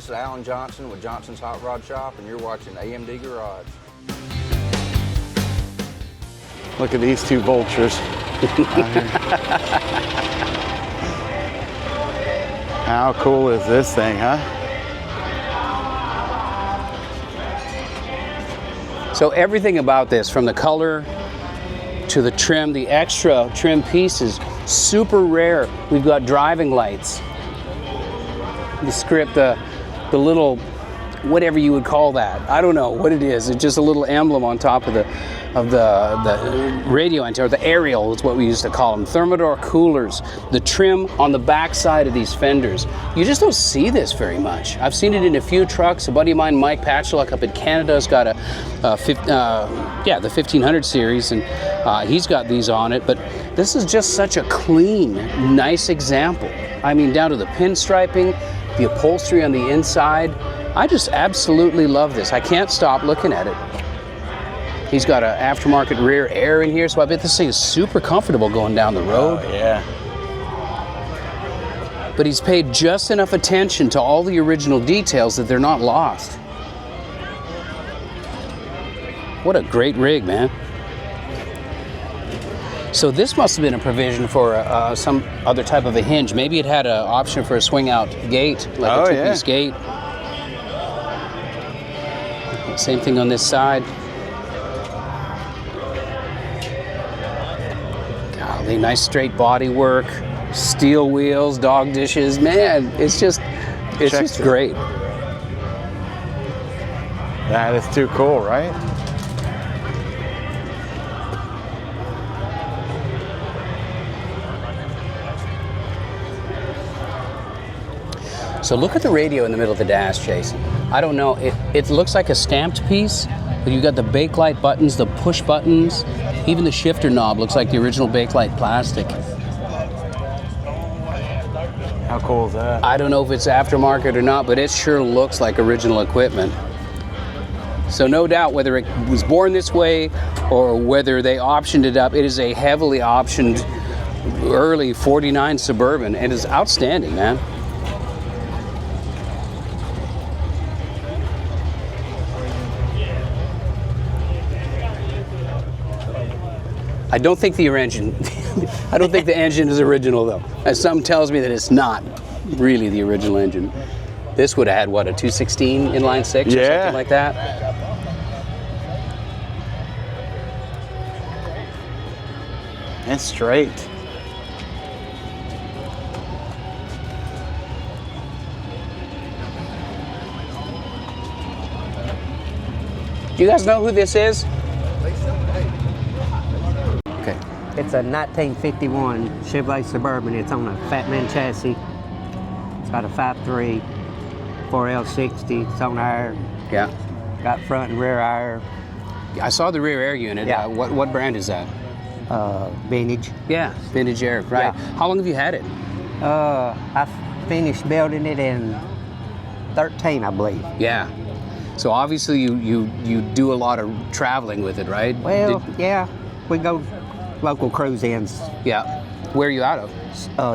This is Alan Johnson with Johnson's Hot Rod Shop, and you're watching AMD Garage. Look at these two vultures. How cool is this thing, huh? So everything about this, from the color to the trim, the extra trim pieces, super rare. We've got driving lights. The script, the little, whatever you would call that. I don't know what it is. It's just a little emblem on top of the radio antenna, or the aerial is what we used to call them. Thermador coolers, the trim on the back side of these fenders. You just don't see this very much. I've seen it in a few trucks. A buddy of mine, Mike Patchlock up in Canada, has got the 1500 series, and he's got these on it. But this is just such a clean, nice example. I mean, down to the pinstriping, the upholstery on the inside. I just absolutely love this. I can't stop looking at it. He's got an aftermarket rear air in here, so I bet this thing is super comfortable going down the road. Oh, yeah. But he's paid just enough attention to all the original details that they're not lost. What a great rig, man. So this must have been a provision for some other type of a hinge. Maybe it had an option for a swing-out gate, like a two-piece gate. Same thing on this side. Golly, nice straight body work, steel wheels, dog dishes. Man, it's just great. That is too cool, right? So look at the radio in the middle of the dash, Jason. I don't know, it looks like a stamped piece, but you've got the Bakelite buttons, the push buttons, even the shifter knob looks like the original Bakelite plastic. How cool is that? I don't know if it's aftermarket or not, but it sure looks like original equipment. So no doubt whether it was born this way or whether they optioned it up, it is a heavily optioned early 49 Suburban. It is outstanding, man. I don't think the engine, I don't think the engine is original though. As something tells me that it's not really the original engine. This would have had what, a 216 inline six or something like that? It's straight. Do you guys know who this is? Okay. It's a 1951 Chevrolet Suburban. It's on a Fat Man chassis. It's got a 5.3 4L60. It's on air. Yeah. Got front and rear air. I saw the rear air unit. Yeah. What brand is that? Vintage. Yeah, Vintage Air, right. Yeah. How long have you had it? I finished building it in 13, I believe. Yeah. So obviously you do a lot of traveling with it, right? Well, yeah, we go local cruise-ins. Yeah. Where are you out of?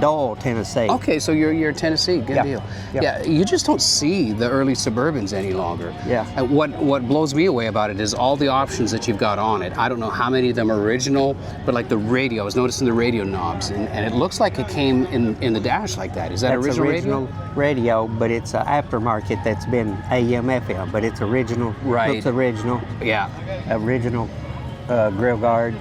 Doyle, Tennessee. Okay, so you're Tennessee. Good Yeah. deal. Yeah. Yeah, you just don't see the early Suburbans any longer. Yeah. And what blows me away about it is all the options that you've got on it. I don't know how many of them are original, but like the radio, I was noticing the radio knobs, and it looks like it came in the dash like that. Is that That's original radio, but it's an aftermarket that's been AM, FM, but it's original. Right. Looks original. Yeah. Original grill guard.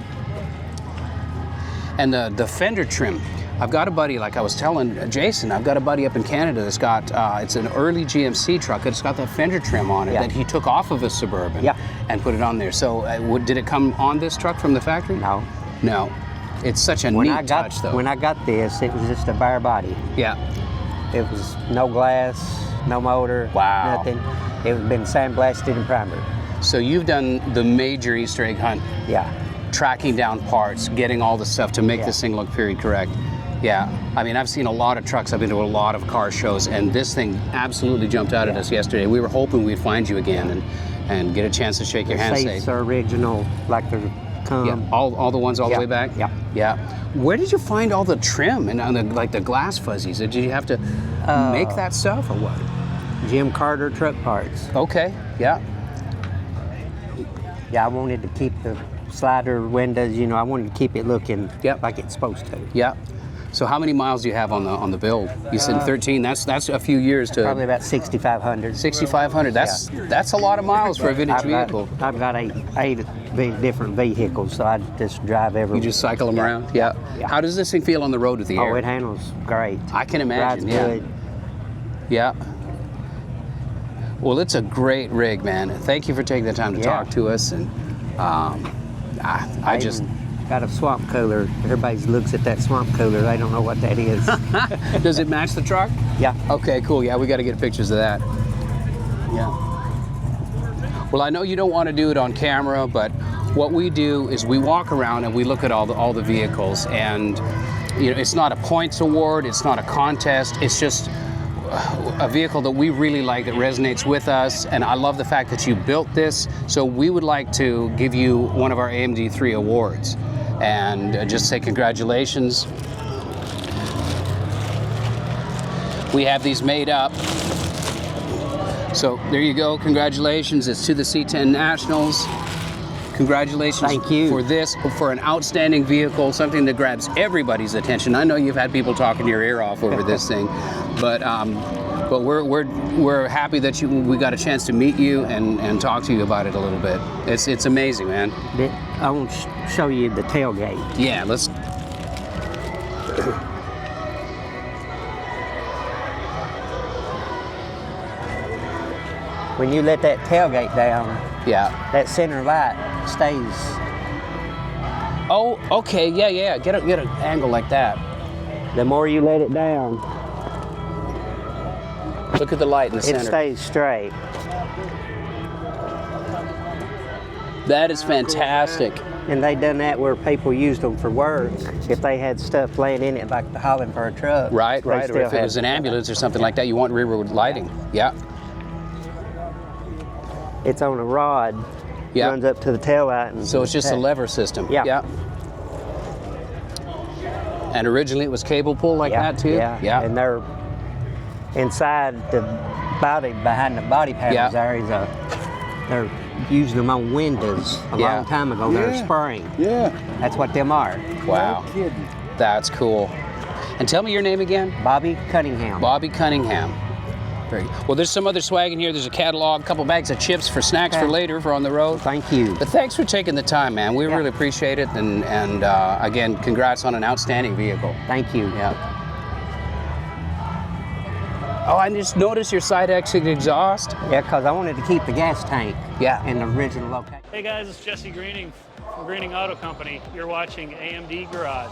And the fender trim. I've got a buddy, like I was telling Jason, I've got a buddy up in Canada that's got, it's an early GMC truck, it's got that fender trim on it Yeah. that he took off of a Suburban Yeah. and put it on there. So did it come on this truck from the factory? No. No. It's such a neat touch though. When I got this, it was just a bare body. Yeah. It was no glass, no motor, Wow. nothing. It was been sandblasted and primered. So you've done the major Easter egg hunt, Yeah. tracking down parts, getting all the stuff to make Yeah. this thing look period correct. Yeah, I mean, I've seen a lot of trucks. I've been to a lot of car shows, and this thing absolutely jumped out at us yesterday. We were hoping we'd find you again and get a chance to shake your hand. The Say, seats are original, like they're yeah, all the ones all the yeah, way back. yeah. Yeah. Where did you find all the trim and like the glass fuzzies? Did you have to make that stuff or what? Jim Carter Truck Parts. Okay, yeah. Yeah, I wanted to keep the slider windows, you know, I wanted to keep it looking Yep. like it's supposed to. Yeah. So how many miles do you have on the build? You said 13. That's a few years to Probably about 6,500. 6,500. That's a lot of miles for a vintage vehicle. I've got eight different vehicles, so I just drive everywhere. You just cycle them around. Yeah. Yeah. How does this thing feel on the road with the air? Oh, it handles great. I can imagine. Rides Yeah. good. Yeah. Well, it's a great rig, man. Thank you for taking the time to Yeah. talk to us. And I just. even got a swamp cooler. Everybody looks at that swamp cooler. They don't know what that is. Does it match the truck? Yeah. Okay, cool. Yeah, we got to get pictures of that. Yeah. Well, I know you don't want to do it on camera, but what we do is we walk around and we look at all the vehicles, and you know, it's not a points award, it's not a contest, it's just a vehicle that we really like, that resonates with us, and I love the fact that you built this. So we would like to give you one of our AMD3 awards, and just say congratulations. We have these made up. So there you go, congratulations. It's to the C10 Nationals. Congratulations. Thank you. For this, for an outstanding vehicle, something that grabs everybody's attention. I know you've had people talking your ear off over this thing, but we're happy that we got a chance to meet you and talk to you about it a little bit. It's amazing, man. I want to show you the tailgate. Yeah, let's. When you let that tailgate down, Yeah. that center light stays. Oh, okay. Yeah. Get an angle like that. The more you let it down, Look at the light in the it center. stays straight. That is fantastic. And they done that where people used them for work. If they had stuff laying in it, like the hauling for a truck. Right. they Or still if it had- was an ambulance or something like that, you want rearward lighting. Yeah. It's on a rod. Yeah. Runs up to the tail light. And So it's just a lever system. Yeah. And originally it was cable pull like that too? Yeah. And they're inside the body, behind the body panels Yeah. there is they're using them on windows a Yeah. long time ago. They're Yeah. spring. Yeah. That's what them are. Wow. No kidding. That's cool. And tell me your name again. Bobby Cunningham. Bobby Cunningham. Very good. Well, there's some other swag in here. There's a catalog, a couple bags of chips for snacks for Okay. later for on the road. Thank you. But thanks for taking the time, man. We Yeah. really appreciate it. And again, congrats on an outstanding vehicle. Thank you. Yeah. Oh, I just noticed your side exit exhaust. Yeah, because I wanted to keep the gas tank Yeah. in the original location. Hey guys, it's Jesse Greening from Greening Auto Company. You're watching AMD Garage.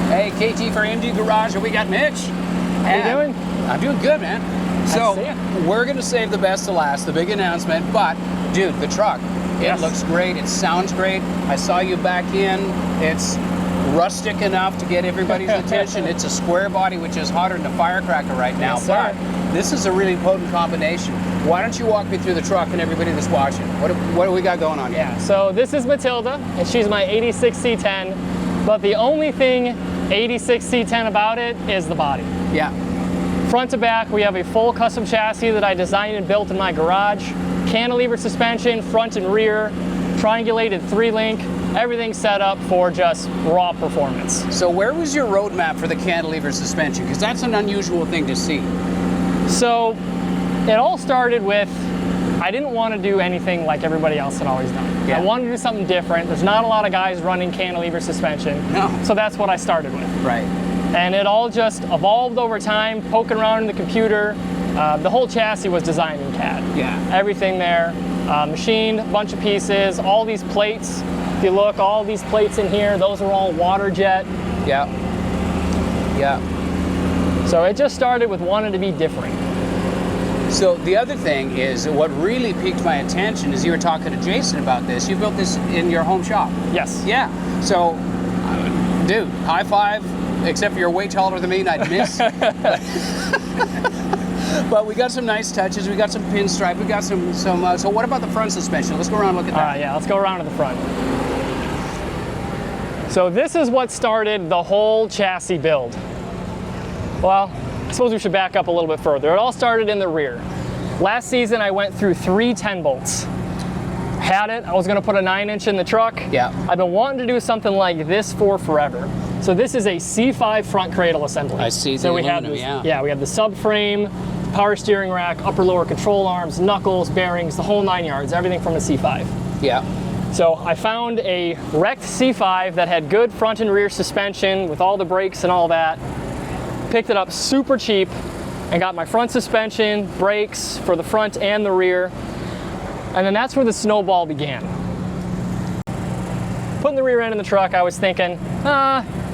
Hey, KT for AMD Garage, and we got Mitch. How you doing? I'm doing good, man. So see ya. we're gonna save the best to last, the big announcement. But dude, the truck, Yes. it looks great. It sounds great. I saw you back in. It's rustic enough to get everybody's attention. It's a square body, which is hotter than a firecracker right now. Yes, sir. But this is a really potent combination. Why don't you walk me through the truck and everybody that's watching? What do we got going on here? Yeah, so this is Matilda, and she's my 86 C10, but the only thing 86 C10 about it is the body. Yeah. Front to back, we have a full custom chassis that I designed and built in my garage. Cantilever suspension, front and rear, triangulated 3-link, everything set up for just raw performance. So where was your roadmap for the cantilever suspension? Because that's an unusual thing to see. So it all started with, I didn't want to do anything like everybody else had always done. Yeah. I wanted to do something different. There's not a lot of guys running cantilever suspension. No. So that's what I started with. Right. And it all just evolved over time, poking around in the computer. The whole chassis was designed in CAD. Yeah. Everything there, machined, a bunch of pieces, all these plates. If you look, all these plates in here, those are all water jet. Yeah. Yeah. So it just started with wanting to be different. So the other thing is, what really piqued my attention is you were talking to Jason about this. You built this in your home shop. Yes. Yeah. So, dude, high five. Except for you're way taller than me, and I'd miss. But we got some nice touches. We got some pinstripe. We got some. So what about the front suspension? Let's go around and look at that. Yeah, let's go around to the front. So this is what started the whole chassis build. Well, I suppose we should back up a little bit further. It all started in the rear. Last season, I went through 3 10 bolts. Had it, I was gonna put a 9-inch in the truck. Yeah. I've been wanting to do something like this for forever. So this is a C5 front cradle assembly. I see the So we have aluminum, this, yeah. we have the subframe, power steering rack, upper lower control arms, knuckles, bearings, the whole 9 yards, everything from a C5. Yeah. So I found a wrecked C5 that had good front and rear suspension with all the brakes and all that. Picked it up super cheap and got my front suspension, brakes for the front and the rear. And then that's where the snowball began. Putting the rear end in the truck, I was thinking,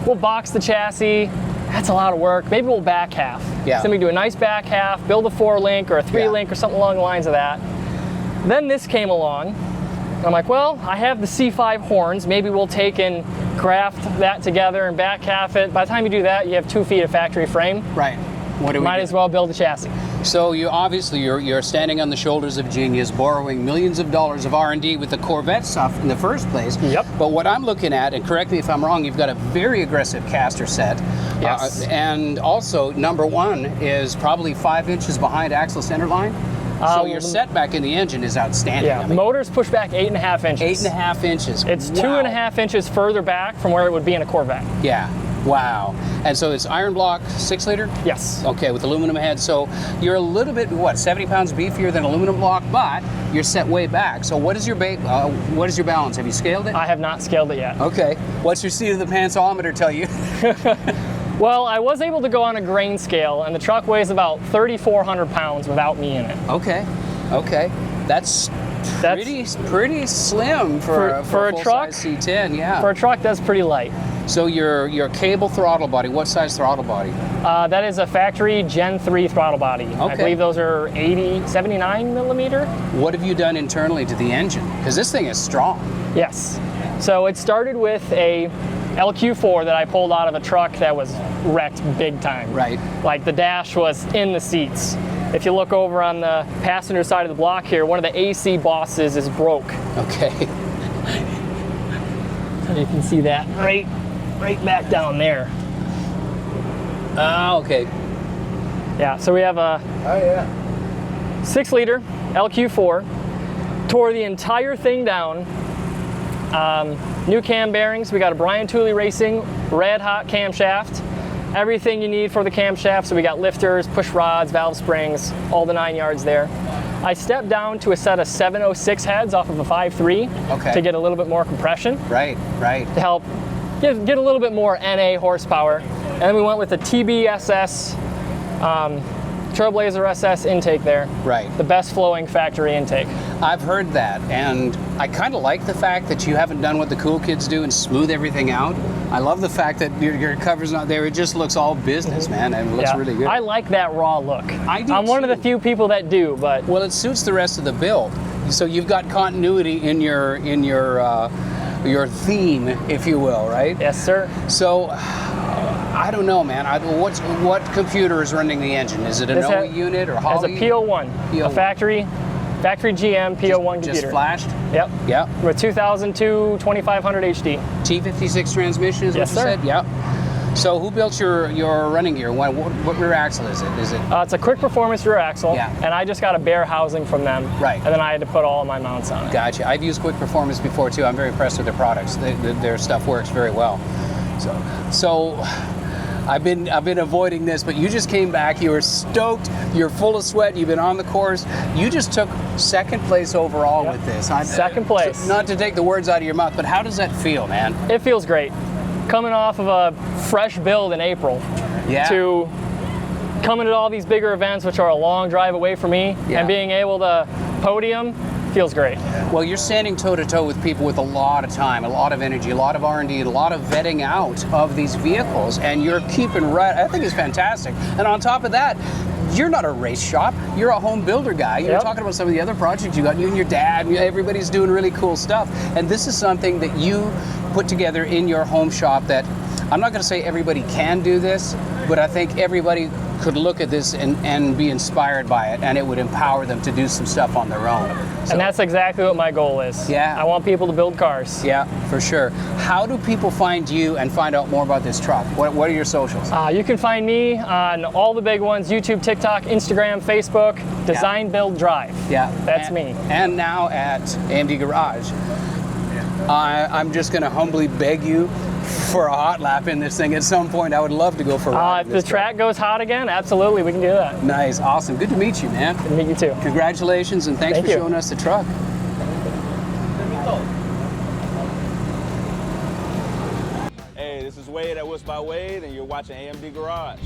we'll box the chassis. That's a lot of work. Maybe we'll back half. Yeah. So we do a nice back half, build a 4-link or a 3-link or something along the lines of that. Then this came along. I'm like, well, I have the C5 horns. Maybe we'll take and graft that together and back half it. By the time you do that, you have 2 feet of factory frame. Right. What do we Might do? as well build a chassis. So you obviously you're standing on the shoulders of genius, borrowing millions of dollars of R&D with the Corvette stuff in the first place. Yep. But what I'm looking at, and correct me if I'm wrong, you've got a very aggressive caster set. Yes. And also, number 1 is probably 5 inches behind axle center line. So your setback in the engine is outstanding. Yeah, I mean, motors push back 8.5 inches. 8.5 inches. It's Wow. 2.5 inches further back from where it would be in a Corvette. Yeah. Wow. And so it's iron block 6-liter? Yes. Okay, with aluminum head. So you're a little bit, 70 pounds beefier than aluminum block, but you're set way back. So what is your balance? Have you scaled it? I have not scaled it yet. Okay. What's your seat of the pantsometer tell you? Well, I was able to go on a grain scale, and the truck weighs about 3,400 pounds without me in it. Okay. Okay. That's pretty slim for a truck. full-size C10. Yeah. For a truck, that's pretty light. So your cable throttle body. What size throttle body? That is a factory Gen 3 throttle body. I Okay. believe those are 79 millimeter. What have you done internally to the engine? Because this thing is strong. Yes. So it started with a LQ4 that I pulled out of a truck that was wrecked big time. Right. Like the dash was in the seats. If you look over on the passenger side of the block here, one of the AC bosses is broke. Okay. You can see that right back down there. Ah, okay. Yeah, so we have a 6-liter LQ4. Tore the entire thing down. New cam bearings. We got a Brian Tooley Racing red hot camshaft. Everything you need for the camshaft. So we got lifters, push rods, valve springs, all the 9 yards there. I stepped down to a set of 706 heads off of a 5.3 Okay. to get a little bit more compression Right. to help get a little bit more NA horsepower. And then we went with the TBSS Trailblazer SS intake there. Right. The best flowing factory intake. I've heard that, and I kind of like the fact that you haven't done what the cool kids do and smooth everything out. I love the fact that your cover's not there. It just looks all business, man, and it looks really good. I like that raw look. I do I'm one of the too. few people that do, but Well, it suits the rest of the build. So you've got continuity in your theme, if you will, right? yes, sir. So I don't know, man. What computer is running the engine? Is it an This OE unit or As Holly? a PO1, PO1. a factory GM PO1 computer. Just flashed? Yep. Yeah. With 2002 2500 HD. T56 transmission is Yes, what you sir. said? Yeah. So who built your running gear? What rear axle is it? Is it It's a quick performance rear axle, Yeah. and I just got a bare housing from them. Right. And then I had to put all my mounts on it. Gotcha. I've used Quick Performance before too. I'm very impressed with their products. Their stuff works very well. So I've been avoiding this, but you just came back. You were stoked. You're full of sweat. You've been on the course. You just took second place overall Yep. with this. Second place. Not to take the words out of your mouth, but how does that feel, man? It feels great. Coming off of a fresh build in April Yeah. to coming to all these bigger events, which are a long drive away from me, Yeah. and being able to podium feels great. Well, you're standing toe-to-toe with people with a lot of time, a lot of energy, a lot of R&D, a lot of vetting out of these vehicles, and you're keeping right. I think it's fantastic. And on top of that, you're not a race shop. You're a home builder guy. You're Yep. talking about some of the other projects you got. You and your dad, everybody's doing really cool stuff. And this is something that you put together in your home shop that I'm not going to say everybody can do this, but I think everybody could look at this and be inspired by it, and it would empower them to do some stuff on their own. So, And that's exactly what my goal is. Yeah. I want people to build cars. yeah, for sure. How do people find you and find out more about this truck? What are your socials? You can find me on all the big ones: YouTube, TikTok, Instagram, Facebook. Design, Build, Drive. Yeah, That's and, me. And now at AMD Garage, I'm just going to humbly beg you for a hot lap in this thing at some point. I would love to go for a ride. If in the this truck. track goes hot again, absolutely, we can do that. Nice, awesome. Good to meet you, man. Meet you too. Congratulations, and thanks Thank for you. showing us the truck. Hey, this is Wade at What's by Wade, and you're watching AMD Garage.